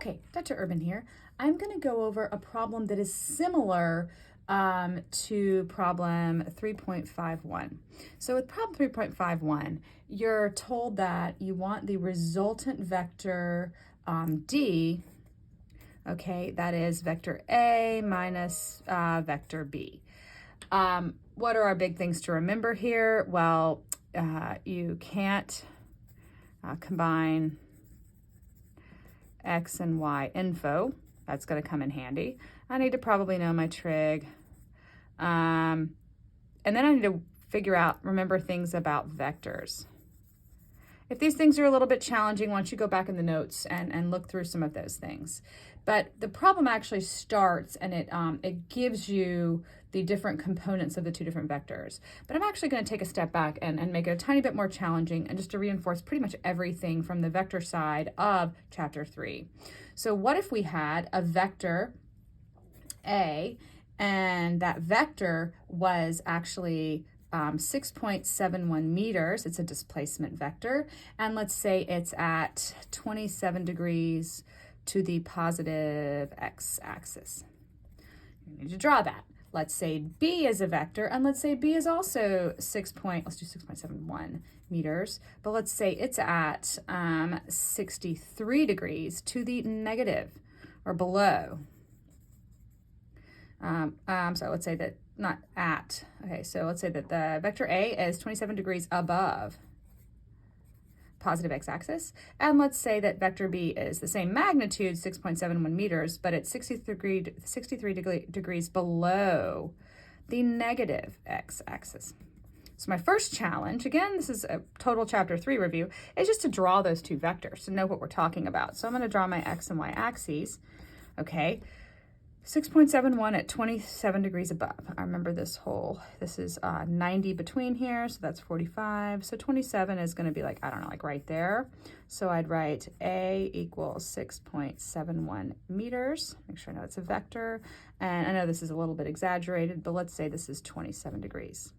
Okay, Dr. Urban here. I'm going to go over a problem that is similar to problem 3.51. So with problem 3.51, you're told that you want the resultant vector D, okay, that is vector A minus vector B. What are our big things to remember here? Well, you can't combine X and Y info. That's going to come in handy. I need to probably know my trig. And then I need to remember things about vectors. If these things are a little bit challenging, why don't you go back in the notes and look through some of those things. But the problem actually starts and it gives you the different components of the two different vectors. But I'm actually going to take a step back and make it a tiny bit more challenging and just to reinforce pretty much everything from the vector side of chapter 3. So what if we had a vector A and that vector was actually 6.71 meters. It's a displacement vector. And let's say it's at 27 degrees to the positive x-axis. You need to draw that. Let's say B is a vector, and let's say B is also let's do 6.71 meters, but let's say it's at 63 degrees to the negative or below. So let's say that not at, okay, so let's say that the vector A is 27 degrees above positive x-axis, and let's say that vector B is the same magnitude, 6.71 meters, but it's 63 degrees below the negative x-axis. So my first challenge, again, this is a total chapter 3 review, is just to draw those two vectors to know what we're talking about. So I'm going to draw my x and y axes, okay? 6.71 at 27 degrees above. I remember this is 90 between here, so that's 45. So 27 is going to be like, I don't know, like right there. So I'd write A equals 6.71 meters. Make sure I know it's a vector. And I know this is a little bit exaggerated, but let's say this is 27 degrees.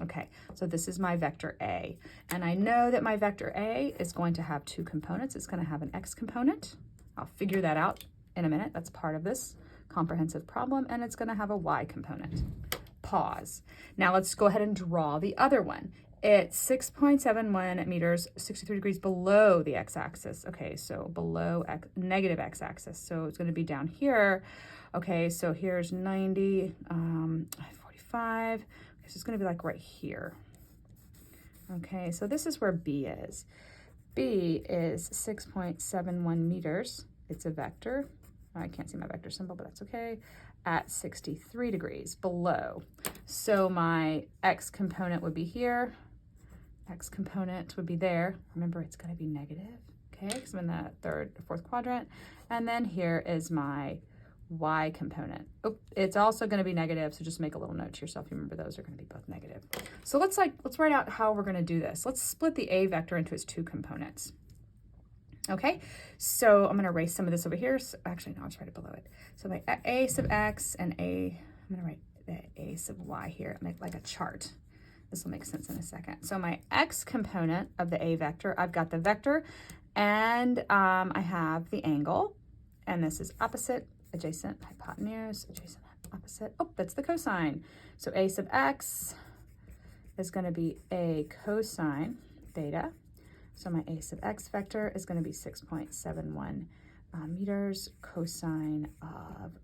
Okay, so this is my vector A. And I know that my vector A is going to have two components. It's going to have an X component. I'll figure that out in a minute. That's part of this comprehensive problem, and it's going to have a Y component. Pause. Now let's go ahead and draw the other one. It's 6.71 meters, 63 degrees below the x-axis. Okay, so below negative x-axis. So it's going to be down here. Okay, so here's 90, 45. Okay, so it's going to be like right here. Okay, so this is where B is. B is 6.71 meters. It's a vector. I can't see my vector symbol, but that's okay, at 63 degrees below. So my X component would be here. X component would be there. Remember, it's going to be negative, okay, because I'm in the fourth quadrant. And then here is my Y component. Oh, it's also going to be negative, so just make a little note to yourself. Remember, those are going to be both negative. So let's write out how we're going to do this. Let's split the A vector into its two components. Okay, so I'm going to erase some of this over here. So actually, no, I'll just write it below it. So my A sub X and I'm going to write the A sub Y here, make like a chart. This will make sense in a second. So my X component of the A vector, I've got the vector and I have the angle, and this is opposite, adjacent, hypotenuse, adjacent, opposite. Oh, that's the cosine. So A sub X is going to be a cosine theta. So my A sub X vector is going to be 6.71 meters, cosine of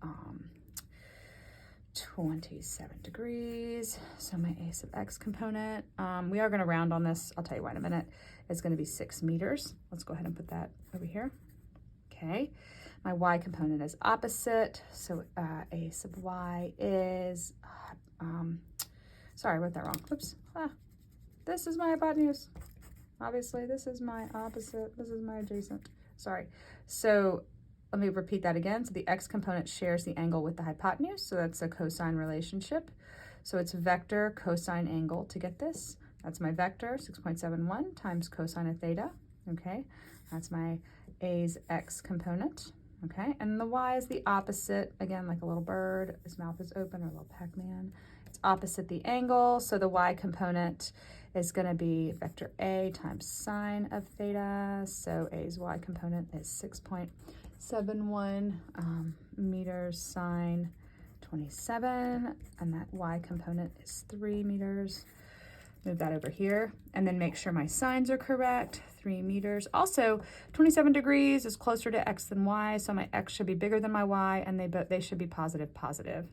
27 degrees. So my A sub X component, we are going to round on this, I'll tell you why in a minute, is going to be 6 meters. Let's go ahead and put that over here. Okay, my Y component is opposite, so A sub Y is, sorry, I wrote that wrong. Oops, this is my hypotenuse. Obviously, this is my opposite, this is my adjacent. Sorry. So let me repeat that again. So the X component shares the angle with the hypotenuse, so that's a cosine relationship. So it's vector cosine angle to get this. That's my vector, 6.71 times cosine of theta. Okay, that's my A's X component. Okay, and the Y is the opposite, again, like a little bird. His mouth is open, or a little Pac-Man. It's opposite the angle, so the Y component is going to be vector A times sine of theta. So A's Y component is 6.71 0.71 meters sine 27, and that y component is 3 meters. Move that over here, and then make sure my signs are correct. 3 meters. Also, 27 degrees is closer to x than y, so my x should be bigger than my y, and they should be positive, positive.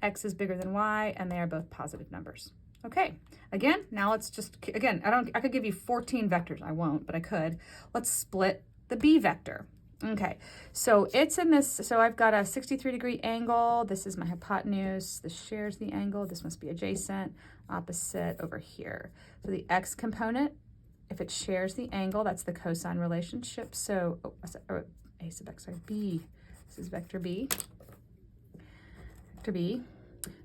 X is bigger than y, and they are both positive numbers. Okay, again, now let's just, again, I could give you 14 vectors. I won't, but I could. Let's split the b vector. Okay, so it's in this, so I've got a 63-degree angle. This is my hypotenuse. This shares the angle. This must be adjacent, opposite over here. So the x component, if it shares the angle, that's the cosine relationship. So, a sub x, sorry, b. This is vector b. Vector b.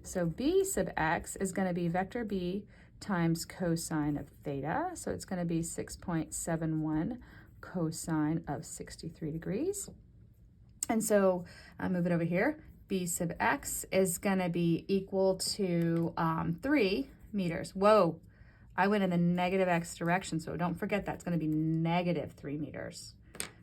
So b sub x is going to be vector b times cosine of theta. So it's going to be 6.71 cosine of 63 degrees. And so I'll move it over here. B sub x is going to be equal to 3 meters. Whoa, I went in the negative x direction, so don't forget that's going to be negative 3 meters.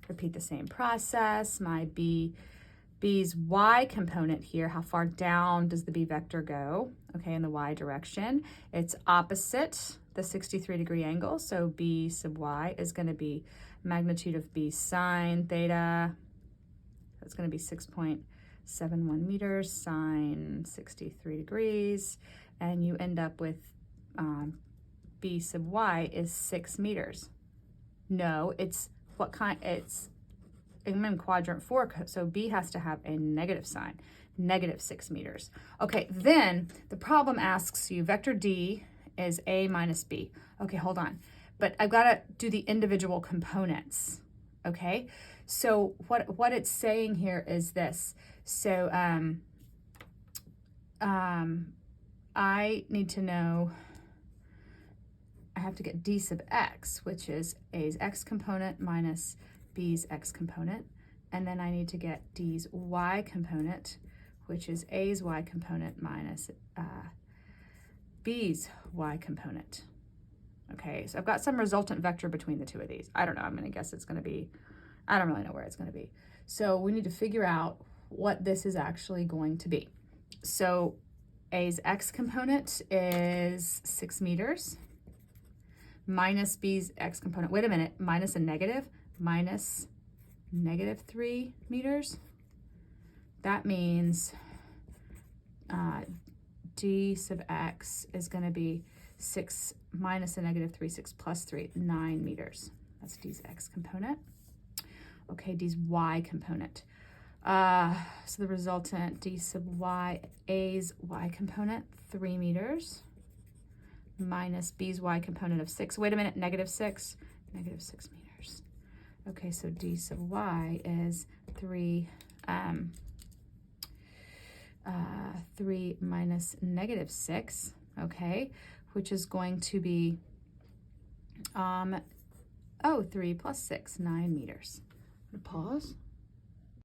Repeat the same process. My b's y component here, how far down does the b vector go? Okay, in the y direction. It's opposite the 63-degree angle, so b sub y is going to be magnitude of b sine theta. That's going to be 6.71 meters sine 63 degrees, and you end up with b sub y is 6 meters. No, it's what kind? It's in quadrant 4, so b has to have a negative sign, negative 6 meters. Okay, then the problem asks you, vector d is a minus b. Okay, hold on. But I've got to do the individual components, okay? So what it's saying here is this. So I need to know, I have to get d sub x, which is a's x component minus b's x component. And then I need to get d's y component, which is a's y component minus b's y component. Okay, so I've got some resultant vector between the two of these. I don't know, I'm gonna guess it's gonna be, I don't really know where it's gonna be. So we need to figure out what this is actually going to be. So a's x component is 6 meters minus b's x component, wait a minute, minus a negative, minus negative 3 meters. That means d sub x is gonna be 6 minus a negative 3, 6 plus 3, 9 meters. That's d's x component. Okay, d's y component. So the resultant d sub y, a's y component, 3 meters, minus b's y component of 6. Wait a minute, negative 6 meters. Okay, so d sub y is 3 minus negative 6, okay, which is going to be 3 plus 6, 9 meters. I'm gonna pause.